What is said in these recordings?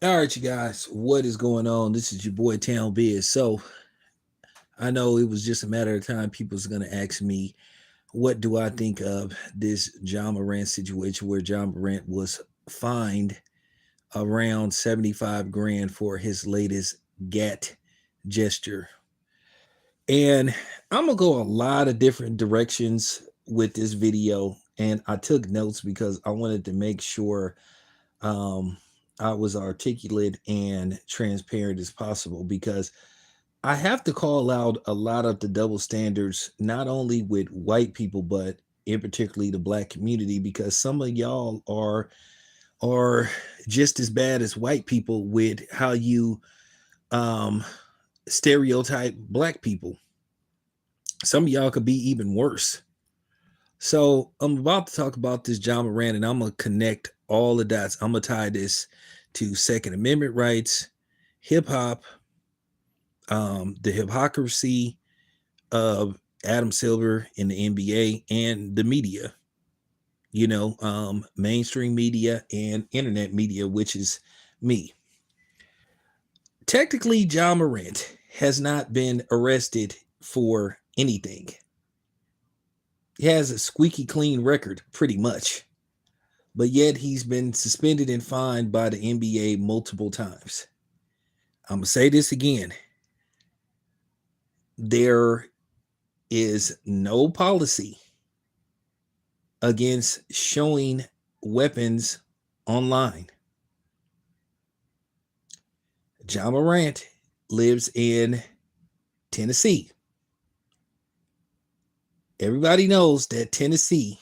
All right, you guys, what is going on? This is your boy Town Biz. So I know it was just a matter of time people's gonna ask me, what do I think of this Ja Morant situation where Ja Morant was fined around 75 grand for his latest GAT gesture. And I'm gonna go a lot of different directions with this video. And I took notes because I wanted to make sure um, I was articulate and transparent as possible because I have to call out a lot of the double standards, not only with white people, but in particularly the black community, because some of y'all are just as bad as white people with how you um, stereotype black people. Some of y'all could be even worse. So I'm about to talk about this John Moran, and I'm gonna connect all the dots. I'm gonna tie this to Second Amendment rights, hip hop, the hypocrisy of Adam Silver in the NBA, and the media. Mainstream media and internet media, which is me. Technically, John Morant has not been arrested for anything. He has a squeaky clean record, pretty much. But yet he's been suspended and fined by the NBA multiple times. I'm going to say this again. There is no policy against showing weapons online. Ja Morant lives in Tennessee. Everybody knows that Tennessee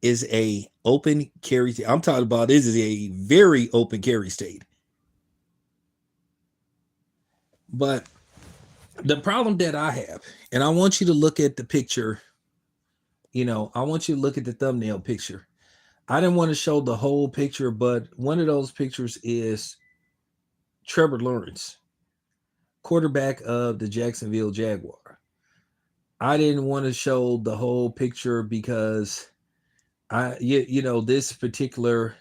is a open carry state. I'm talking about this is a very open carry state. But the problem that I have, and I want you to look at the picture, I want you to look at the thumbnail picture. I didn't want to show the whole picture, but one of those pictures is Trevor Lawrence, quarterback of the Jacksonville Jaguar. I didn't want to show the whole picture because this particular,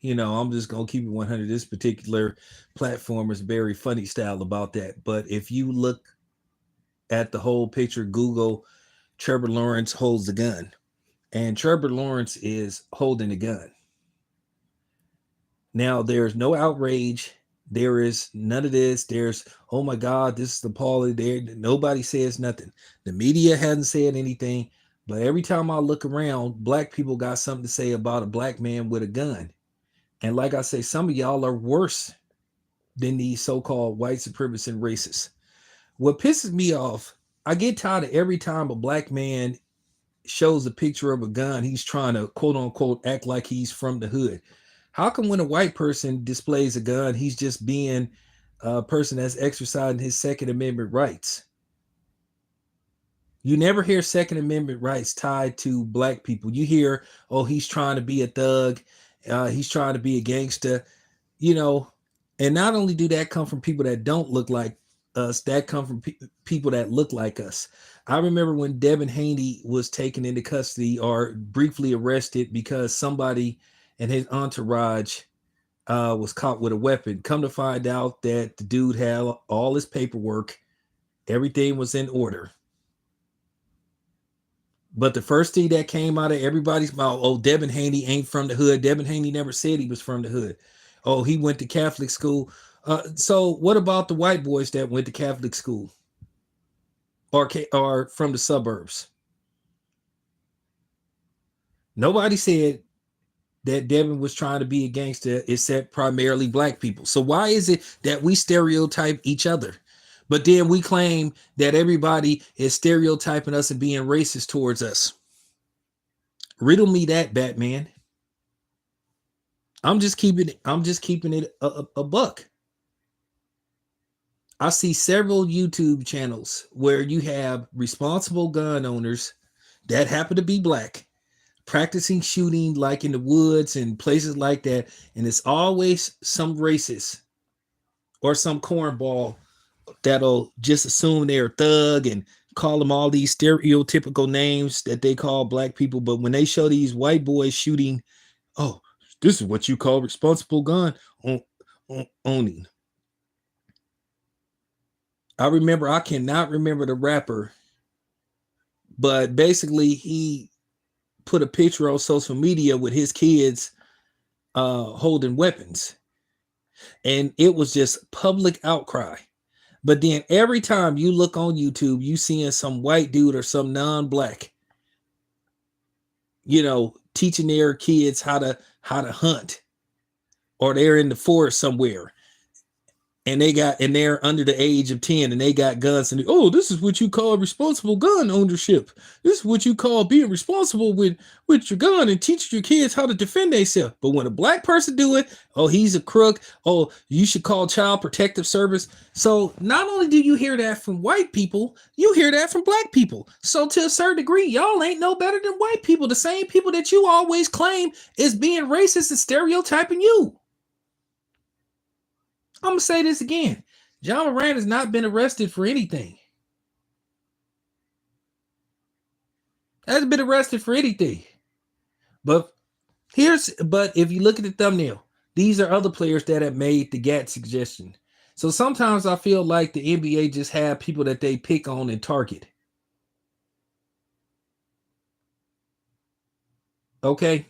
I'm just gonna keep it 100. This particular platform is very funny style about that. But if you look at the whole picture, Google Trevor Lawrence holds the gun, and Trevor Lawrence is holding the gun. Now there's no outrage. There is none of this. There's, oh my God, this is the Paulie. There, nobody says nothing. The media hasn't said anything. But every time I look around, black people got something to say about a black man with a gun. And like I say, some of y'all are worse than these so-called white supremacists and racists. What pisses me off, I get tired of every time a black man shows a picture of a gun, he's trying to quote unquote act like he's from the hood. How come when a white person displays a gun, he's just being a person that's exercising his Second Amendment rights? You never hear Second Amendment rights tied to black people. You hear, oh, he's trying to be a thug, he's trying to be a gangster, you know. And not only do that come from people that don't look like us, that come from people that look like us. I remember when Devin Haney was taken into custody or briefly arrested because somebody in his entourage was caught with a weapon. Come to find out that the dude had all his paperwork, everything was in order. But the first thing that came out of everybody's mouth, oh, Devin Haney ain't from the hood. Devin Haney never said he was from the hood. Oh, he went to Catholic school. So what about the white boys that went to Catholic school or from the suburbs? Nobody said that Devin was trying to be a gangster except primarily black people. So why is it that we stereotype each other? But then we claim that everybody is stereotyping us and being racist towards us. Riddle me that, Batman. I'm just keeping it a buck. I see several YouTube channels where you have responsible gun owners that happen to be black practicing shooting like in the woods and places like that, and it's always some racist or some cornball that'll just assume they're a thug and call them all these stereotypical names that they call black people. But when they show these white boys shooting, oh, This is what you call responsible gun owning. I cannot remember the rapper, but basically he put a picture on social media with his kids holding weapons. And it was just public outcry. But then every time you look on YouTube, you seeing some white dude or some non-black, teaching their kids how to hunt, or they're in the forest somewhere and they're under the age of 10 and they got guns and this is what you call responsible gun ownership. This is what you call being responsible with your gun and teaching your kids how to defend themselves. But when a black person do it, he's a crook. You should call Child Protective Service. So not only do you hear that from white people, you hear that from black people. So to a certain degree, y'all ain't no better than white people. The same people that you always claim is being racist and stereotyping you. I'm going to say this again. Ja Morant has not been arrested for anything. Hasn't been arrested for anything. But if you look at the thumbnail, these are other players that have made the GAT suggestion. So sometimes I feel like the NBA just have people that they pick on and target. Okay.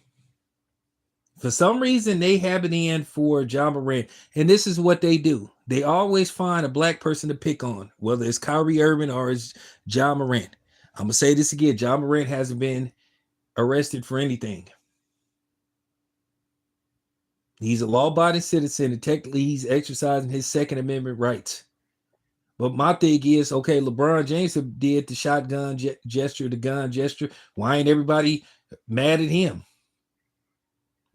For some reason, they have it in for Ja Morant. And this is what they do. They always find a black person to pick on, whether it's Kyrie Irving or it's Ja Morant. I'm going to say this again. Ja Morant hasn't been arrested for anything. He's a law-abiding citizen, and technically he's exercising his Second Amendment rights. But my thing is, okay, LeBron James did the shotgun gesture, the gun gesture. Why ain't everybody mad at him?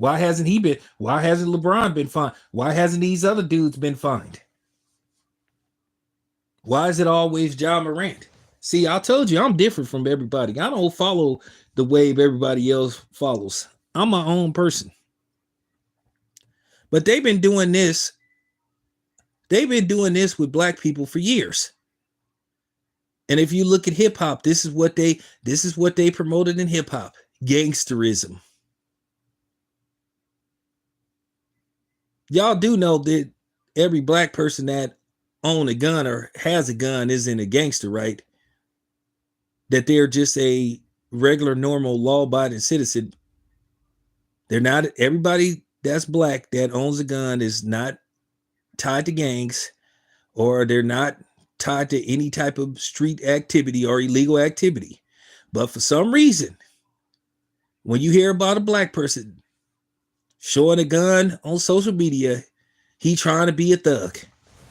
Why hasn't LeBron been fined? Why hasn't these other dudes been fined? Why is it always Ja Morant? See, I told you I'm different from everybody. I don't follow the wave everybody else follows. I'm my own person. But they've been doing this. They've been doing this with black people for years. And if you look at hip hop, this is what they promoted in hip hop: gangsterism. Y'all do know that every black person that owns a gun or has a gun isn't a gangster, right? That they're just a regular, normal, law-abiding citizen. They're not. Everybody that's black that owns a gun is not tied to gangs, or they're not tied to any type of street activity or illegal activity. But for some reason, when you hear about a black person showing a gun on social media, he trying to be a thug.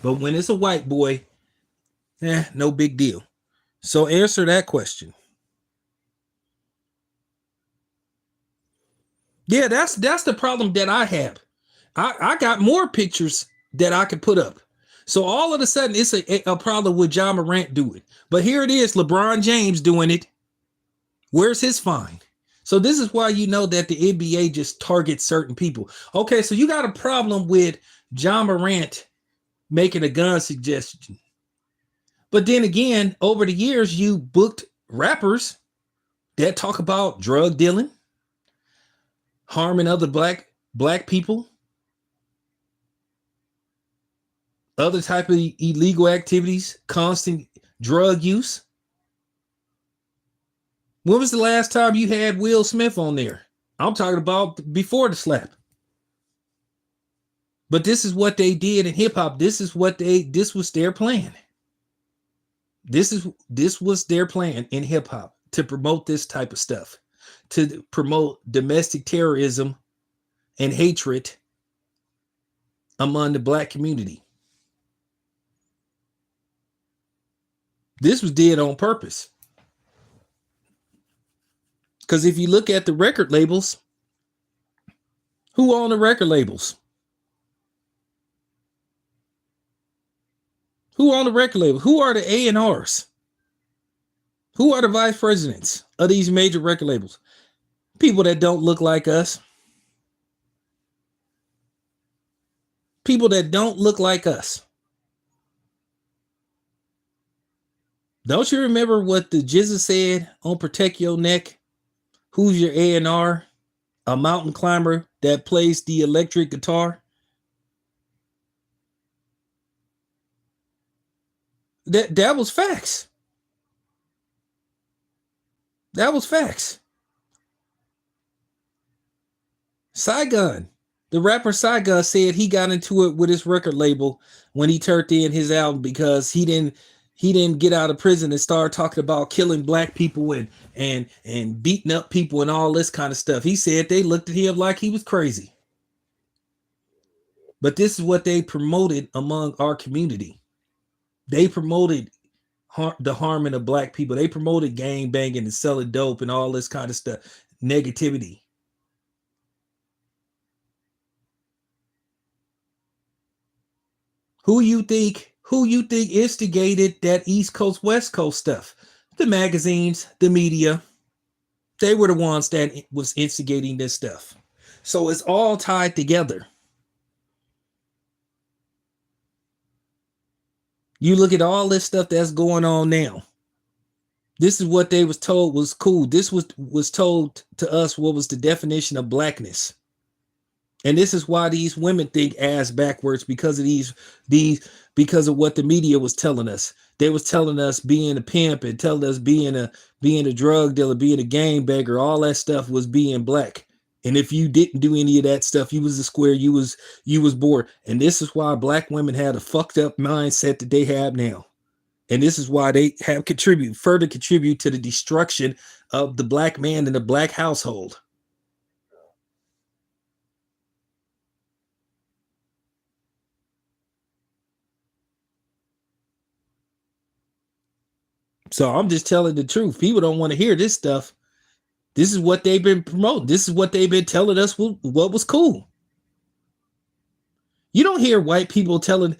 But when it's a white boy, no big deal. So answer that question. Yeah, that's the problem that I have. I got more pictures that I could put up. So all of a sudden, it's a problem with Ja Morant doing it. But here it is, LeBron James doing it. Where's his fine? So this is why you know that the NBA just targets certain people. Okay, so you got a problem with Ja Morant making a gun suggestion. But then again, over the years, you booked rappers that talk about drug dealing, harming other black people, other type of illegal activities, constant drug use. When was the last time you had Will Smith on there? I'm talking about before the slap. But this is what they did in hip hop. This was their plan. This was their plan in hip hop, to promote this type of stuff, to promote domestic terrorism and hatred among the black community. This was did on purpose. Because if you look at the record labels, who own the record labels? Who own the record label? Who are the A&Rs? Who are the vice presidents of these major record labels? People that don't look like us. People that don't look like us. Don't you remember what the Jesus said on Protect Your Neck? Who's your A&R? a mountain climber that plays the electric guitar. That was facts. That was facts. Saigon, the rapper Saigon said he got into it with his record label when he turned in his album because he didn't get out of prison and start talking about killing black people and beating up people and all this kind of stuff. He said they looked at him like he was crazy. But this is what they promoted among our community. They promoted the harming of black people. They promoted gang banging and selling dope and all this kind of stuff. Negativity. Who you think instigated that East Coast West Coast stuff? The magazines, the media, they were the ones that was instigating this stuff. So it's all tied together. You look at all this stuff that's going on now. This is what they was told was cool. This was told to us what was the definition of blackness. And this is why these women think ass backwards because of these because of what the media was telling us. They was telling us being a pimp and telling us being a drug dealer, being a gang banger, all that stuff was being black. And if you didn't do any of that stuff, you was a square, you was bored. And this is why black women had a fucked up mindset that they have now. And this is why they have further contribute to the destruction of the black man in the black household. So I'm just telling the truth. People don't want to hear this stuff. This is what they've been promoting. This is what they've been telling us what was cool. You don't hear white people telling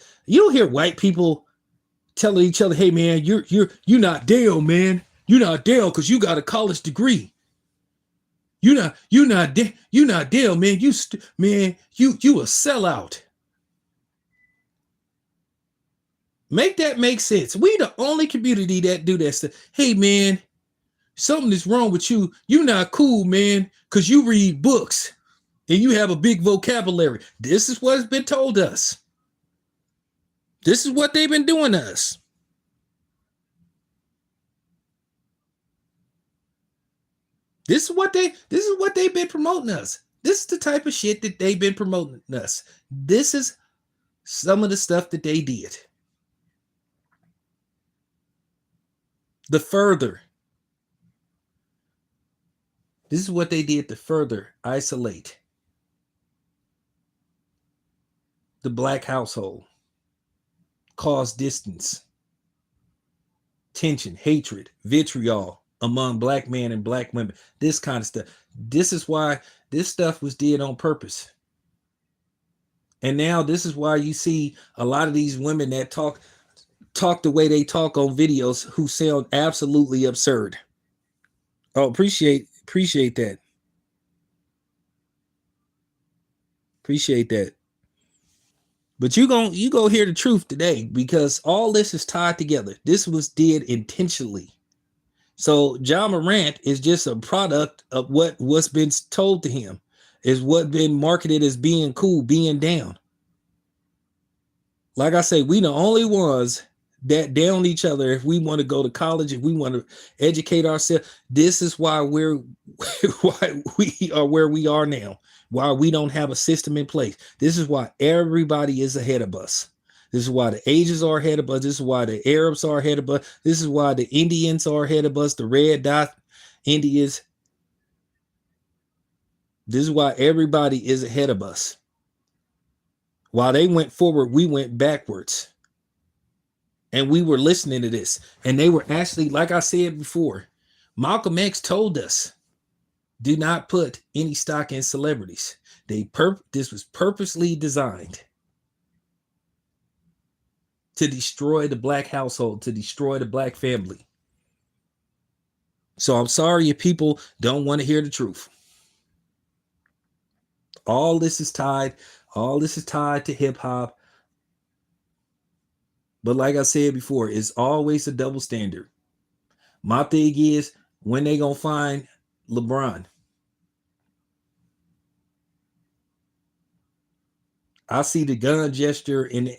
each other, "Hey man, you're not down, man. You're not down because you got a college degree. You're not down, man. You a sellout." Make that make sense. We the only community that do that stuff. Hey man, something is wrong with you. You not cool, man, because you read books and you have a big vocabulary. This is what has been told us. This is what they've been doing to us. This is what they've been promoting us. This is the type of shit that they've been promoting us. This is some of the stuff that they did. This is what they did to further isolate the black household, cause distance, tension, hatred, vitriol among black men and black women, this kind of stuff. This is why this stuff was did on purpose. And now this is why you see a lot of these women that talk the way they talk on videos who sound absolutely absurd. Oh, appreciate that. Appreciate that. But you go hear the truth today because all this is tied together. This was did intentionally. So Ja Morant is just a product of what's been told to him, is what been marketed as being cool, being down. Like I say, we the only ones that down each other. If we want to go to college, if we want to educate ourselves, this is why why we are where we are now. Why we don't have a system in place. This is why everybody is ahead of us. This is why the Asians are ahead of us. This is why the Arabs are ahead of us. This is why the Indians are ahead of us. The red dot Indians. This is why everybody is ahead of us. While they went forward, we went backwards. And we were listening to this. And they were actually, like I said before, Malcolm X told us, do not put any stock in celebrities. This was purposely designed to destroy the black household, to destroy the black family. So I'm sorry if people don't want to hear the truth. All this is tied to hip hop. But like I said before, it's always a double standard. My thing is, when they gonna find LeBron? I see the gun gesture in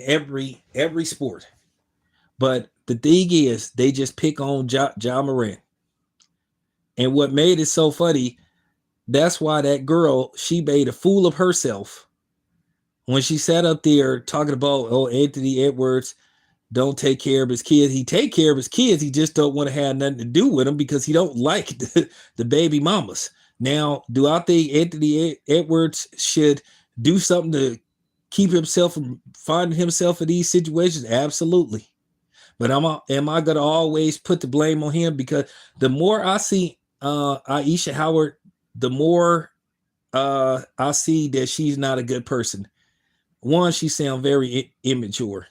every sport. But the thing is, they just pick on Ja Morant. And what made it so funny, that's why that girl, she made a fool of herself when she sat up there talking about, oh, Anthony Edwards don't take care of his kids. He take care of his kids. He just don't want to have nothing to do with them because he don't like the baby mamas. Now, do I think Anthony Edwards should do something to keep himself from finding himself in these situations? Absolutely. But am I gonna always put the blame on him? Because the more I see Aisha Howard, the more I see that she's not a good person. One, she sounds very immature.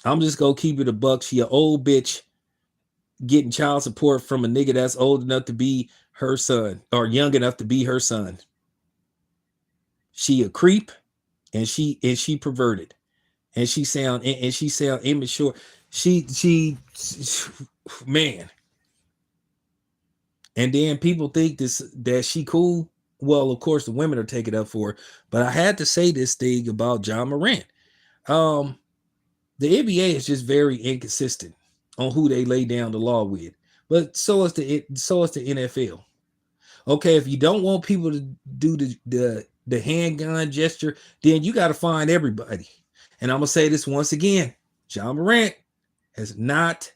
I'm just gonna keep it a buck. She an old bitch getting child support from a nigga that's old enough to be her son or young enough to be her son. She a creep and she perverted. And she sound immature. She man. And then people think that she cool. Well, of course the women are taking up for her. But I had to say this thing about Ja Morant. The NBA is just very inconsistent on who they lay down the law with. But so is the NFL. Okay, if you don't want people to do the handgun gesture, then you got to find everybody. And I'm gonna say this once again: Ja Morant has not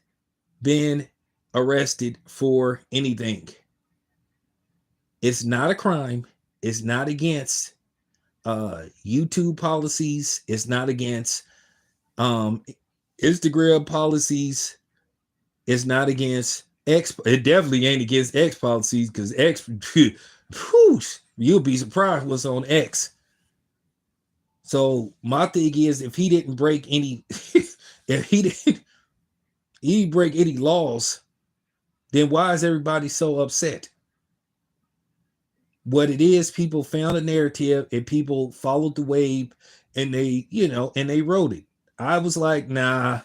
been arrested for anything. It's not a crime. It's not against YouTube policies. It's not against Instagram policies. It's not against X. It definitely ain't against X policies because X, you'll be surprised what's on X. So my thing is, if he didn't break any, if he didn't break any laws, then why is everybody so upset? What it is, people found a narrative and people followed the wave, and they, and they wrote it. I was like, nah.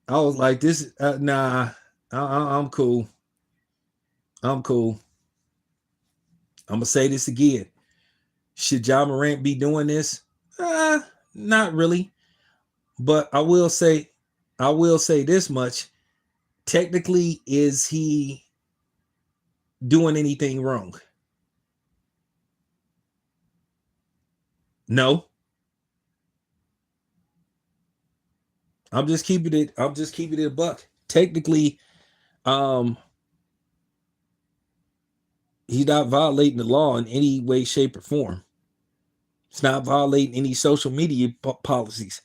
I was like, this, nah. I'm cool. I'm cool. I'm gonna say this again. Should Ja Morant be doing this? Not really. But I will say this much. Technically, is he doing anything wrong? No. I'm just keeping it a buck. Technically, he's not violating the law in any way, shape, or form. It's not violating any social media policies.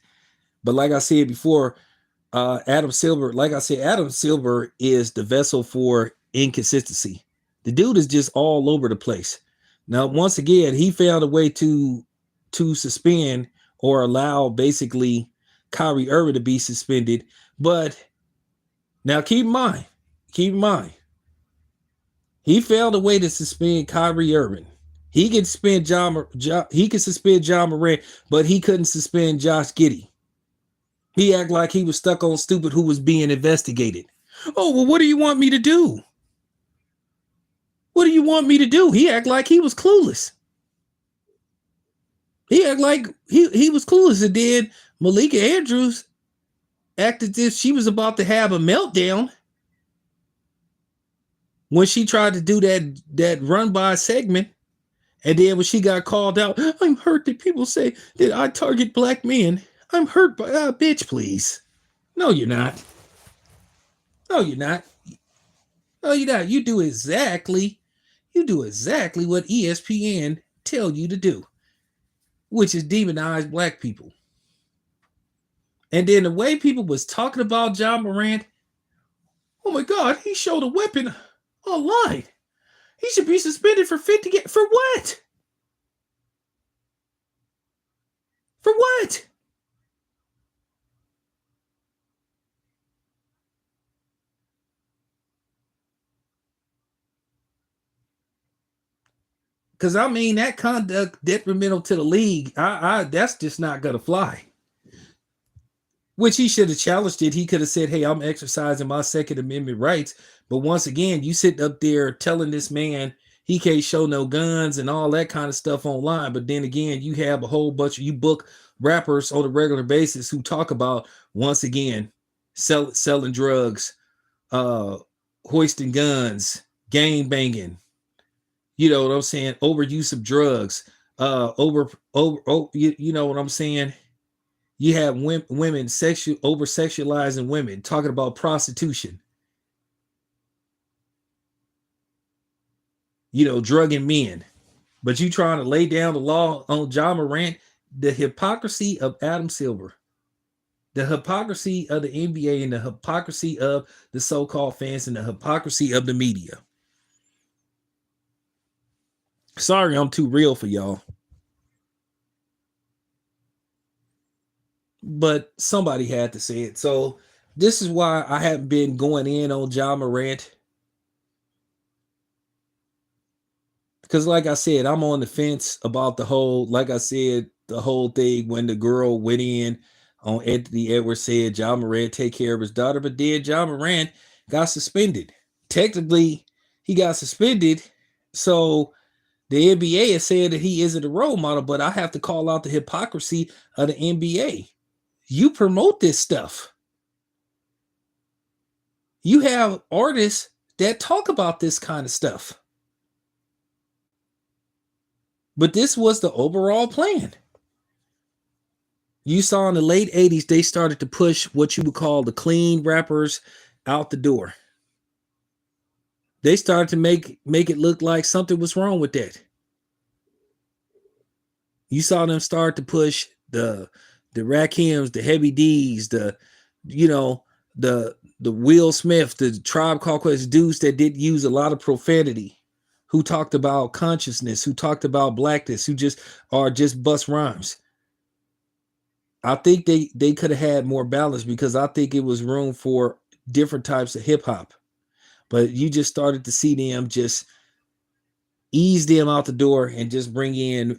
But like I said before, Adam Silver is the vessel for inconsistency. The dude is just all over the place. Now, once again, he found a way to suspend or allow basically Kyrie Irving to be suspended. But now keep in mind, he found a way to suspend Kyrie Irving. He can suspend Ja Morant, but he couldn't suspend Josh Giddey. He acted like he was stuck on stupid who was being investigated. Oh, well, what do you want me to do? What do you want me to do? He acted like he was clueless. He acted like he was clueless. And then Malika Andrews acted as if she was about to have a meltdown when she tried to do that run by segment. And then when she got called out, I'm hurt that people say that I target black men. I'm hurt by, bitch, please. No, you're not. No, you're not. No, you're not. You do exactly what ESPN tell you to do, which is demonize black people. And then the way people was talking about Ja Morant, oh my God, he showed a weapon online. He should be suspended for 50 games. For what? For what? Because I mean, that conduct detrimental to the league, that's just not gonna fly. Which he should have challenged it. He could have said, "Hey, I'm exercising my Second Amendment rights." But once again, you sitting up there telling this man he can't show no guns and all that kind of stuff online. But then again, you have a whole bunch of you book rappers on a regular basis who talk about, once again, selling drugs, uh, hoisting guns, gang banging. You know what I'm saying? Overuse of drugs. You know what I'm saying? You have women over sexualizing women, talking about prostitution. You know, drugging men. But you trying to lay down the law on Ja Morant, the hypocrisy of Adam Silver, the hypocrisy of the NBA, and the hypocrisy of the so-called fans, and the hypocrisy of the media. Sorry, I'm too real for y'all. But somebody had to say it. So this is why I haven't been going in on Ja Morant. Because like I said, I'm on the fence about the whole, like I said, the whole thing when the girl went in on Anthony Edwards, said Ja Morant take care of his daughter, but then Ja Morant got suspended. Technically, he got suspended. So the NBA has said that he isn't a role model, but I have to call out the hypocrisy of the NBA. You promote this stuff. You have artists that talk about this kind of stuff. But this was the overall plan. You saw in the late 80s, they started to push what you would call the clean rappers out the door. They started to make it look like something was wrong with that. You saw them start to push the Rakims, the Heavy D's, the Will Smith, the Tribe Called Quest dudes that did use a lot of profanity, who talked about consciousness, who talked about blackness, who just bust rhymes. I think they could have had more balance, because I think it was room for different types of hip hop. But you just started to see them just ease them out the door and just bring in,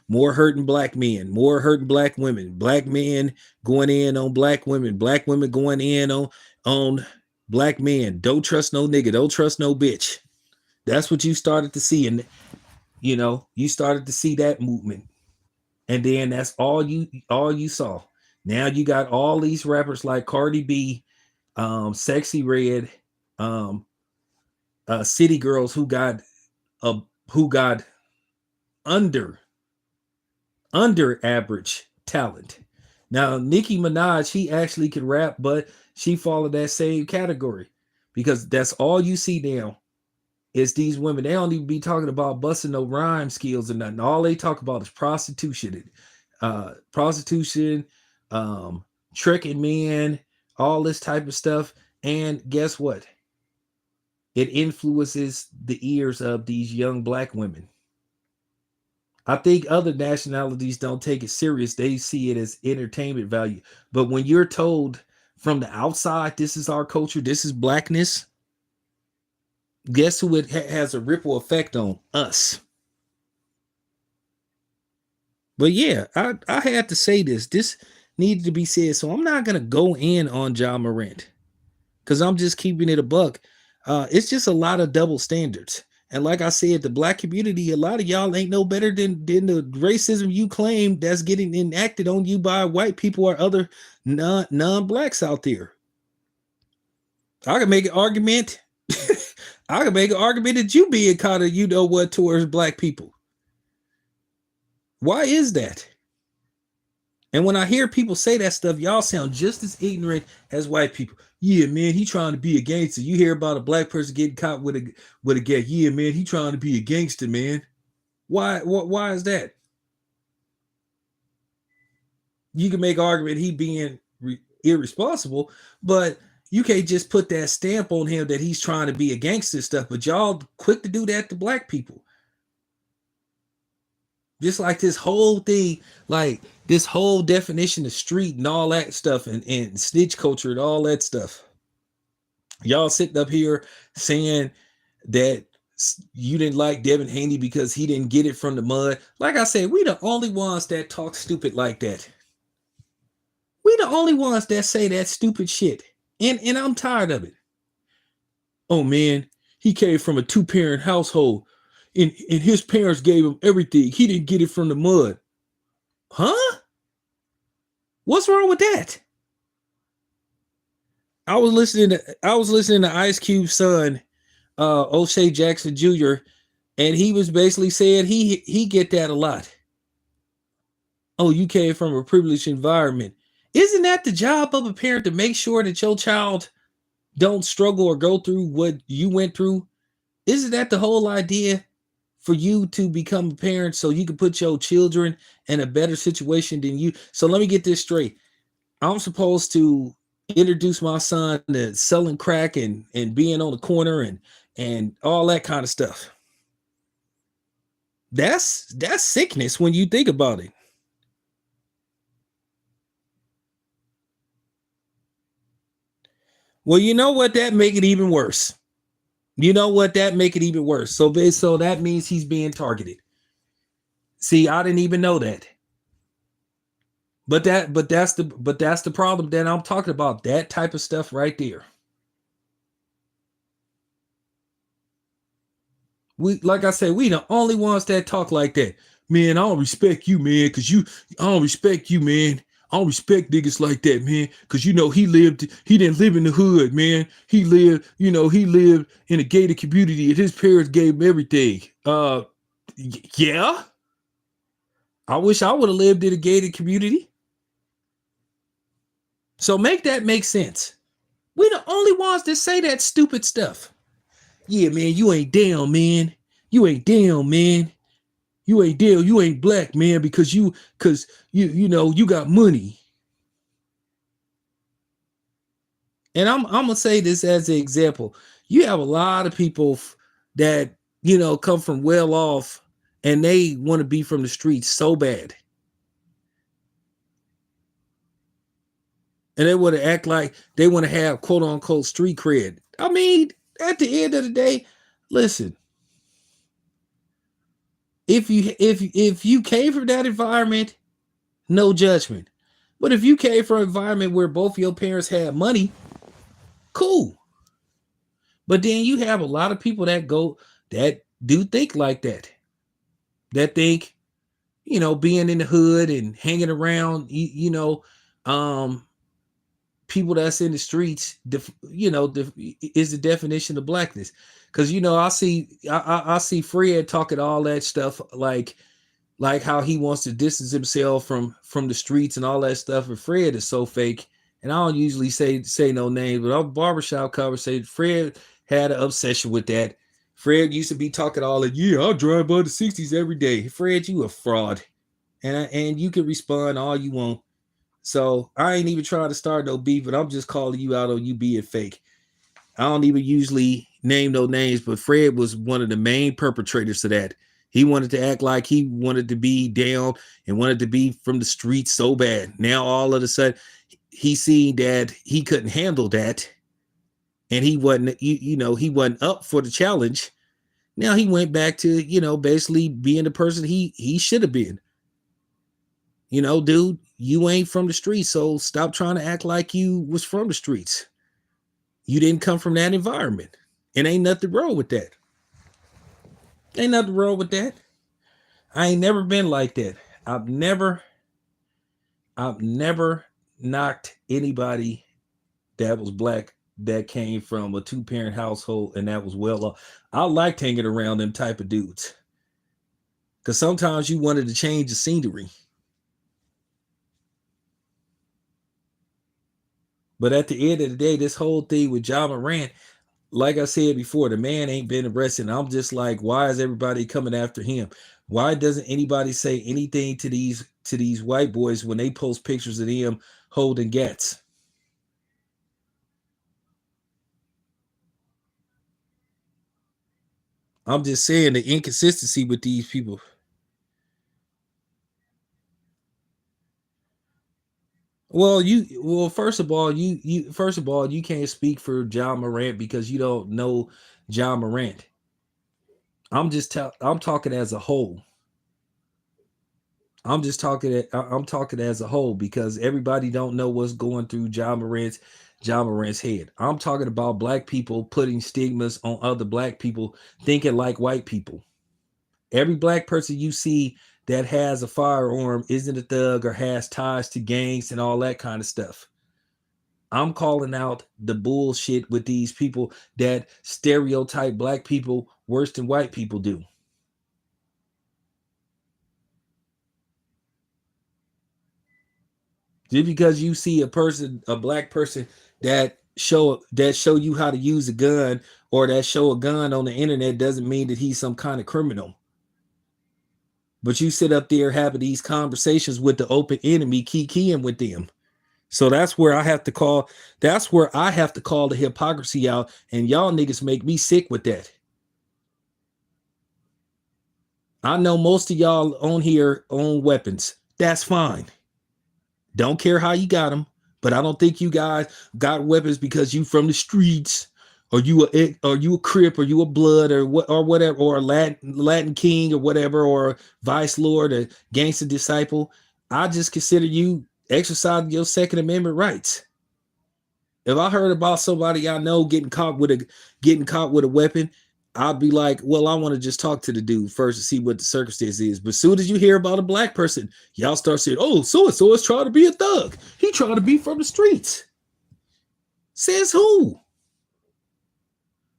more hurting black men, more hurting black women, black men going in on black women going in on black men. Don't trust no nigga, don't trust no bitch. That's what you started to see. And you started to see that movement. And then that's all you saw. Now you got all these rappers like Cardi B, Sexy Red, City Girls, who got under average talent. Now Nicki Minaj, she actually could rap, but she followed that same category, because that's all you see now is these women. They don't even be talking about busting no rhyme skills or nothing. All they talk about is prostitution, tricking men, all this type of stuff. And guess what? It influences the ears of these young black women. I think other nationalities don't take it serious. They see it as entertainment value. But when you're told from the outside, this is our culture, this is blackness, guess who it has a ripple effect on? Us. But yeah, I had to say this. This needed to be said. So I'm not going to go in on Ja Morant, because I'm just keeping it a buck. It's just a lot of double standards. And like I said, the black community, a lot of y'all ain't no better than the racism you claim that's getting enacted on you by white people or other non-blacks out there. I can make an argument. I can make an argument that you being kind of, towards black people. Why is that? And when I hear people say that stuff, y'all sound just as ignorant as white people. Yeah, man, he trying to be a gangster. You hear about a black person getting caught with a gang. Yeah, man, he trying to be a gangster, man. Why is that? You can make an argument he being irresponsible, but you can't just put that stamp on him that he's trying to be a gangster stuff. But y'all quick to do that to black people. Just like this whole thing, like this whole definition of street and all that stuff, and snitch culture and all that stuff. Y'all sitting up here saying that you didn't like Devin Haney because he didn't get it from the mud. Like I said, we the only ones that talk stupid like that. We the only ones that say that stupid shit. And I'm tired of it. Oh man, he came from a 2-parent household. and his parents gave him everything. He didn't get it from the mud. Huh? What's wrong with that? I was listening to Ice Cube's son, O'Shea Jackson Jr., and he was basically saying he get that a lot. Oh, you came from a privileged environment. Isn't that the job of a parent to make sure that your child don't struggle or go through what you went through? Isn't that the whole idea for you to become a parent so you can put your children in a better situation than you? So let me get this straight. I'm supposed to introduce my son to selling crack and being on the corner and all that kind of stuff. That's sickness when you think about it. Well, you know what? That make it even worse. You know what? That make it even worse. So that means he's being targeted. See, I didn't even know that. But that's the problem that I'm talking about. That type of stuff right there. We like I said, we the only ones that talk like that. Man, I don't respect you, man, cause I don't respect you, man. I don't respect niggas like that, man, cause he didn't live in the hood, man. He lived in a gated community, and his parents gave him everything. Yeah, I wish I would have lived in a gated community. So make that make sense. We the only ones that say that stupid stuff. Yeah, man, you ain't down, man. You ain't down, man. You ain't down. You ain't black, man, because you got money. And I'm gonna say this as an example. You have a lot of people that come from well off, and they want to be from the streets so bad, and they want to act like they want to have quote unquote street cred. I mean, at the end of the day, listen, if you came from that environment, no judgment. But if you came from an environment where both your parents had money, cool. But then you have a lot of people that do think like that. That think, being in the hood and hanging around, um, people that's in the streets, is the definition of blackness. Because I see Fred talking all that stuff like how he wants to distance himself from the streets and all that stuff. And Fred is so fake. And I don't usually say no names, but on barbershop conversation, Fred had an obsession with that. Fred used to be talking all that, yeah, I'll drive by the 60s every day. Fred, you a fraud. And you can respond all you want. So I ain't even trying to start no beef, but I'm just calling you out on you being fake. I don't even usually name no names, but Fred was one of the main perpetrators of that. He wanted to act like he wanted to be down and wanted to be from the streets so bad. Now all of a sudden he seen that he couldn't handle that, and he wasn't up for the challenge. Now he went back to basically being the person he should have been. Dude, you ain't from the streets, so stop trying to act like you was from the streets. You didn't come from that environment, and ain't nothing wrong with that. Ain't nothing wrong with that. I ain't never been like that. I've never, I've never knocked anybody that was black that came from a two-parent household and that was well off. I liked hanging around them type of dudes because sometimes you wanted to change the scenery. But at the end of the day, this whole thing with Ja Morant, like I said before, the man ain't been arrested. And I'm just like, why is everybody coming after him? Why doesn't anybody say anything to these white boys when they post pictures of them holding gats? I'm just saying the inconsistency with these people. First of all, you can't speak for John Morant because you don't know John Morant. I'm talking as a whole. I'm talking as a whole because everybody don't know what's going through John Morant's head. I'm talking about black people putting stigmas on other black people thinking like white people. Every black person you see that has a firearm isn't a thug or has ties to gangs and all that kind of stuff. I'm calling out the bullshit with these people that stereotype black people worse than white people do. Just because you see a black person that show you how to use a gun or that show a gun on the internet doesn't mean that he's some kind of criminal. But you sit up there having these conversations with the open enemy, kikiing with them. So that's where I have to call the hypocrisy out. And y'all niggas make me sick with that. I know most of y'all on here own weapons. That's fine. Don't care how you got them, but I don't think you guys got weapons because you from the streets, or you a Crip, or you a Blood, or whatever, or a Latin King, or whatever, or Vice Lord, or Gangster Disciple. I just consider you exercising your Second Amendment rights. If I heard about somebody I know getting caught with a weapon, I'd be like, well, I want to just talk to the dude first to see what the circumstance is. But as soon as you hear about a black person, y'all start saying, oh, so-and-so is trying to be a thug. He trying to be from the streets. Says who?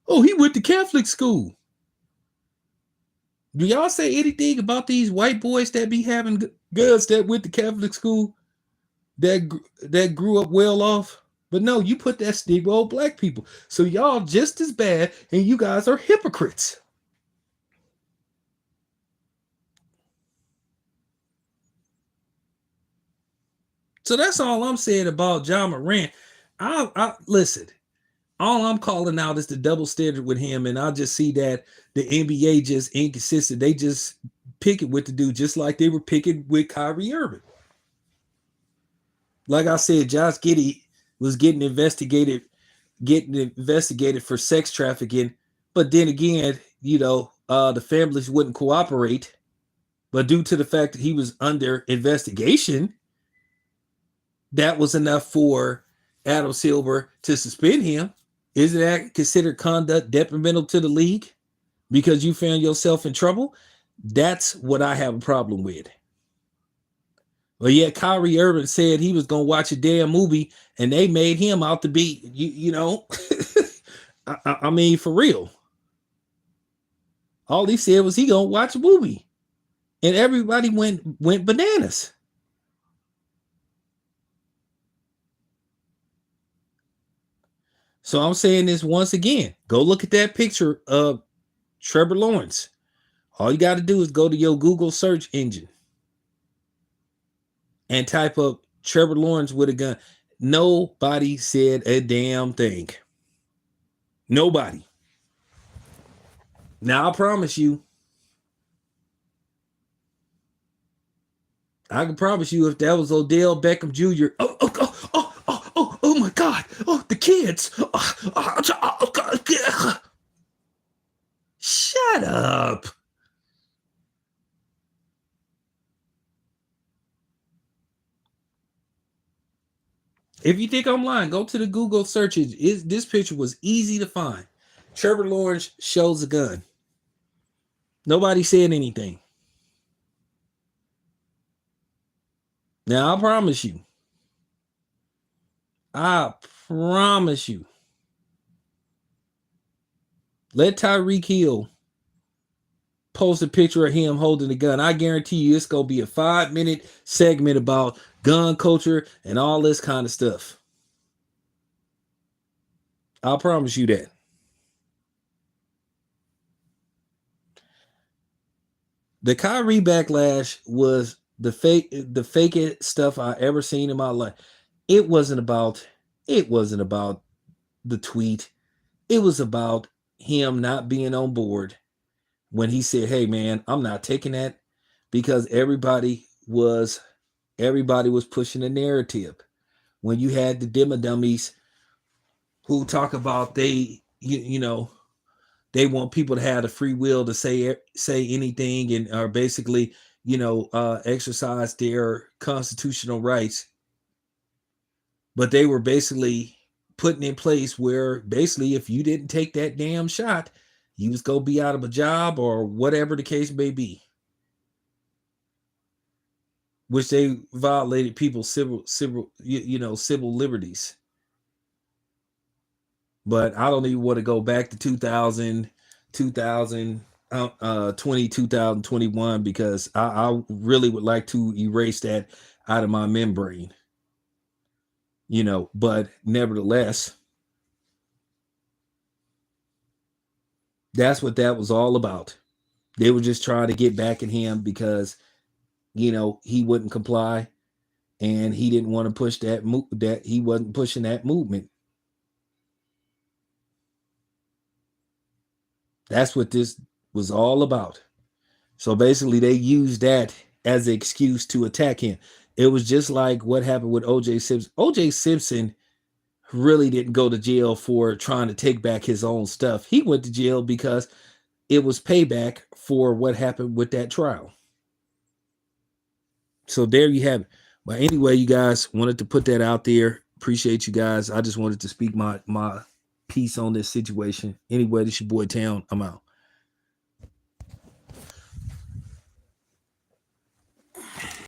Oh, he went to Catholic school. Do y'all say anything about these white boys that be having guns that went to Catholic school that grew up well off? But no, you put that stigma on black people. So y'all just as bad, and you guys are hypocrites. So that's all I'm saying about Ja Morant. I listen. All I'm calling out is the double standard with him, and I just see that the NBA just inconsistent. They just pick it with the dude, just like they were picking with Kyrie Irving. Like I said, Josh Giddey was getting investigated for sex trafficking, but then again, the families wouldn't cooperate. But due to the fact that he was under investigation, that was enough for Adam Silver to suspend him. Isn't that considered conduct detrimental to the league because you found yourself in trouble? That's what I have a problem with. Well, yeah, Kyrie Irving said he was going to watch a damn movie, and they made him out to be, I mean, for real. All he said was he going to watch a movie, and everybody went bananas. So I'm saying this once again. Go look at that picture of Trevor Lawrence. All you got to do is go to your Google search engine and type up Trevor Lawrence with a gun. Nobody said a damn thing. Nobody. Now I promise you, I can promise you if that was Odell Beckham Jr. Oh my God. Oh, the kids. Shut up. If you think I'm lying, go to the Google searches. This picture was easy to find. Trevor Lawrence shows a gun. Nobody said anything. Now, I promise you. Let Tyreek Hill post a picture of him holding a gun. I guarantee you it's going to be a 5-minute segment about gun culture and all this kind of stuff. I'll promise you that. The Kyrie backlash was the fakest stuff I ever seen in my life. It wasn't about the tweet. It was about him not being on board when he said, hey man, I'm not taking that, because everybody was pushing a narrative. When you had the dummies who talk about they want people to have the free will to say anything and are basically exercise their constitutional rights, but they were basically putting in place where basically if you didn't take that damn shot, he was gonna be out of a job or whatever the case may be, which they violated people's civil liberties. But I don't even want to go back to 2000, 2021 because I really would like to erase that out of my membrane. But nevertheless, that's what that was all about. They were just trying to get back at him because he wouldn't comply, and he didn't want to push that he wasn't pushing that movement. That's what this was all about. So basically, they used that as an excuse to attack him. It was just like what happened with O.J. Simpson. O.J. Simpson really didn't go to jail for trying to take back his own stuff. He went to jail because it was payback for what happened with that trial. So there you have it. But anyway, you guys, wanted to put that out there. Appreciate you guys. I just wanted to speak my piece on this situation. Anyway, this your boy Town. I'm out.